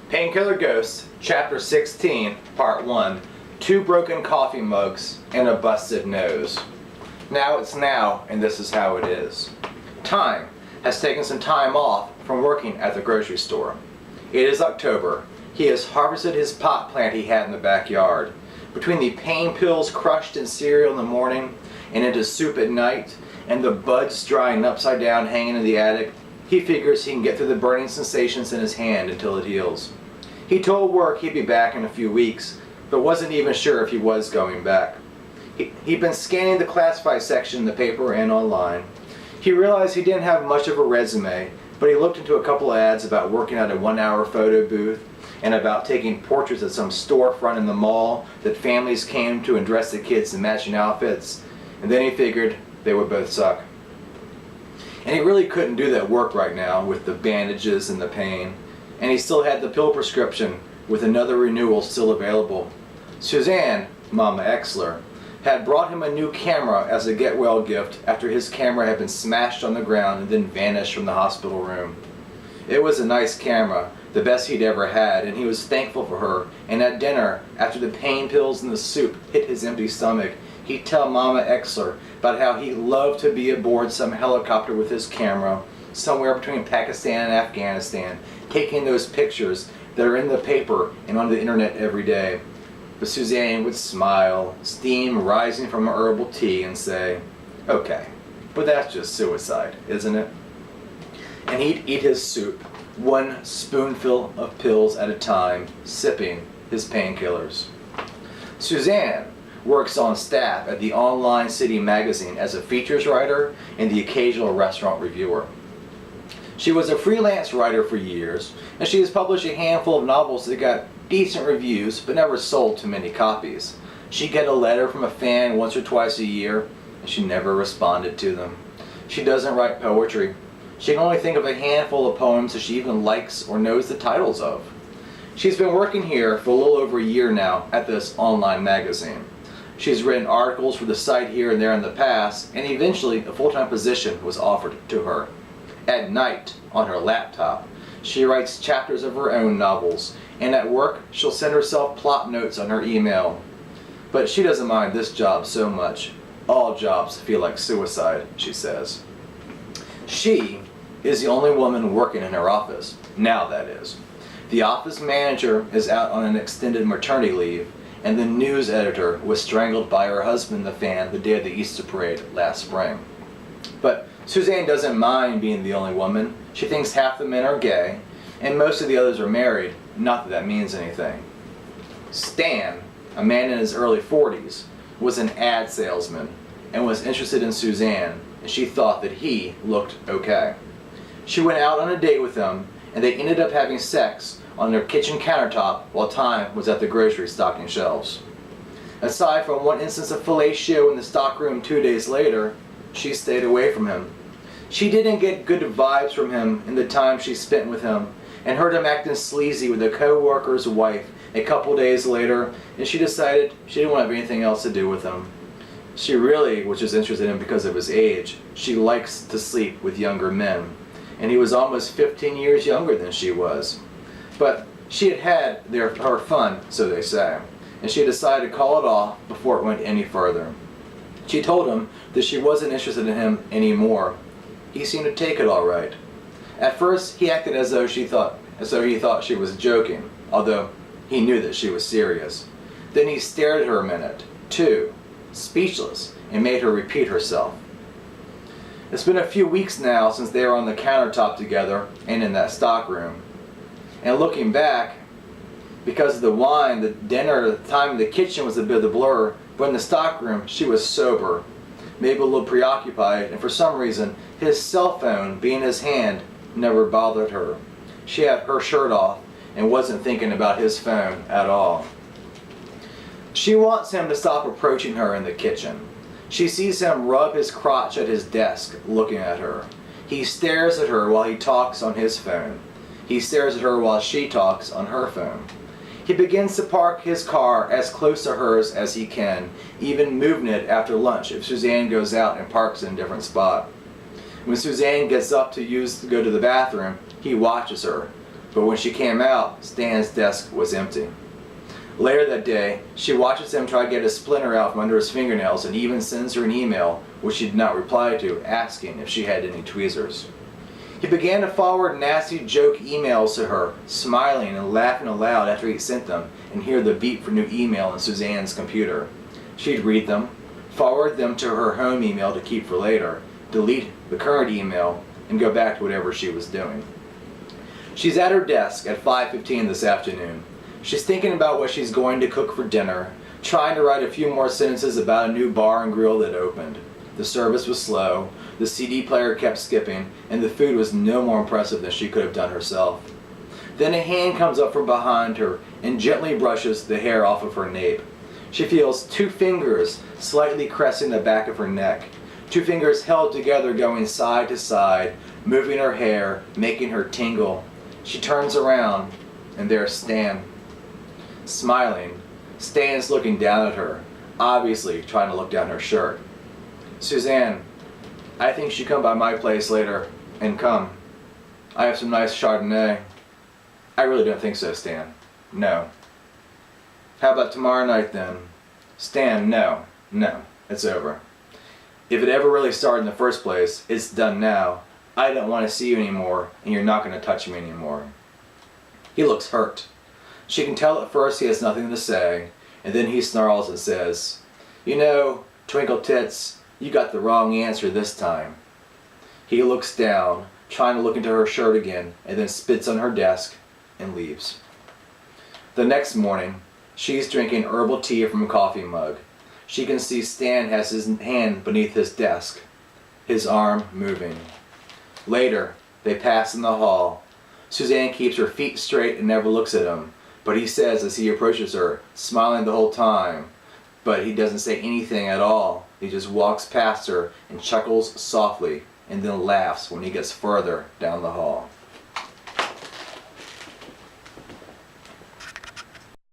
Painkiller Ghosts, Chapter 16, Part 1, 2 broken coffee mugs and a busted nose. Now it's now, and this is how it is. Time has taken some time off from working at the grocery store. It is October. He has harvested his pot plant he had in the backyard. Between the pain pills crushed in cereal in the morning and into soup at night, and the buds drying upside down hanging in the attic, he figures he can get through the burning sensations in his hand until it heals. He told work he'd be back in a few weeks, but wasn't even sure if he was going back. He'd been scanning the classified section in the paper and online. He realized he didn't have much of a resume, but he looked into a couple ads about working at a 1-hour photo booth and about taking portraits at some storefront in the mall that families came to and dressed the kids in matching outfits, and then he figured they would both suck. And he really couldn't do that work right now with the bandages and the pain, and he still had the pill prescription with another renewal still available. Suzanne, Mama Exler, had brought him a new camera as a get-well gift after his camera had been smashed on the ground and then vanished from the hospital room. It was a nice camera, the best he'd ever had, and he was thankful for her. And at dinner, after the pain pills and the soup hit his empty stomach, he'd tell Mama Exler about how he loved to be aboard some helicopter with his camera, somewhere between Pakistan and Afghanistan, taking those pictures that are in the paper and on the internet every day. But Suzanne would smile, steam rising from her herbal tea, and say, "Okay, but that's just suicide, isn't it?" And he'd eat his soup, one spoonful of pills at a time, sipping his painkillers. Suzanne works on staff at the online city magazine as a features writer and the occasional restaurant reviewer. She was a freelance writer for years, and she has published a handful of novels that got decent reviews but never sold too many copies. She'd get a letter from a fan once or twice a year, and she never responded to them. She doesn't write poetry. She can only think of a handful of poems that she even likes or knows the titles of. She's been working here for a little over a year now at this online magazine. She's written articles for the site here and there in the past, and eventually a full-time position was offered to her. At night, on her laptop, she writes chapters of her own novels, and at work she'll send herself plot notes on her email. But she doesn't mind this job so much. All jobs feel like suicide, she says. She is the only woman working in her office, now that is. The office manager is out on an extended maternity leave, and the news editor was strangled by her husband, the fan, the day of the Easter parade last spring. But Suzanne doesn't mind being the only woman. She thinks half the men are gay, and most of the others are married, not that that means anything. Stan, a man in his early 40s, was an ad salesman and was interested in Suzanne, and she thought that he looked okay. She went out on a date with him, and they ended up having sex on their kitchen countertop while Time was at the grocery stocking shelves. Aside from one instance of fellatio in the stockroom 2 days later, she stayed away from him. She didn't get good vibes from him in the time she spent with him, and heard him acting sleazy with a co-worker's wife a couple days later, and she decided she didn't want to have anything else to do with him. She really was just interested in him because of his age. She likes to sleep with younger men, and he was almost 15 years younger than she was. But she had had her fun, so they say, and she decided to call it off before it went any further. She told him that she wasn't interested in him anymore. He seemed to take it all right. At first, he acted as though he thought she was joking, although he knew that she was serious. Then he stared at her a minute, two, speechless, and made her repeat herself. It's been a few weeks now since they were on the countertop together and in that stockroom. And looking back, because of the wine, the dinner, the time in the kitchen was a bit of a blur, but in the stockroom, she was sober, maybe a little preoccupied, and for some reason, his cell phone, being in his hand, never bothered her. She had her shirt off and wasn't thinking about his phone at all. She wants him to stop approaching her in the kitchen. She sees him rub his crotch at his desk, looking at her. He stares at her while he talks on his phone. He stares at her while she talks on her phone. He begins to park his car as close to hers as he can, even moving it after lunch if Suzanne goes out and parks in a different spot. When Suzanne gets up to go to the bathroom, he watches her, But when she came out, Stan's desk was empty. Later that day, she watches him try to get a splinter out from under his fingernails and even sends her an email, which she did not reply to, asking if she had any tweezers. He began to forward nasty joke emails to her, smiling and laughing aloud after he sent them, and hear the beep for new email on Suzanne's computer. She'd read them, forward them to her home email to keep for later, delete the current email, and go back to whatever she was doing. She's at her desk at 5:15 this afternoon. She's thinking about what she's going to cook for dinner, trying to write a few more sentences about a new bar and grill that opened. The service was slow, the CD player kept skipping, and the food was no more impressive than she could have done herself. Then a hand comes up from behind her and gently brushes the hair off of her nape. She feels 2 fingers slightly caressing the back of her neck, 2 fingers held together going side to side, moving her hair, making her tingle. She turns around, and there's Stan. Smiling, Stan's looking down at her, obviously trying to look down her shirt. "Suzanne, I think you should come by my place later, and come. I have some nice Chardonnay." "I really don't think so, Stan." "No." "How about tomorrow night then?" "Stan, no, it's over. If it ever really started in the first place, it's done now. I don't want to see you anymore, and you're not going to touch me anymore." He looks hurt. She can tell at first he has nothing to say, and then he snarls and says, "You know, Twinkle Tits, you got the wrong answer this time." He looks down, trying to look into her shirt again, and then spits on her desk and leaves. The next morning, she's drinking herbal tea from a coffee mug. She can see Stan has his hand beneath his desk, his arm moving. Later, they pass in the hall. Suzanne keeps her feet straight and never looks at him, but he says as he approaches her, smiling the whole time, but he doesn't say anything at all. He just walks past her and chuckles softly, and then laughs when he gets further down the hall.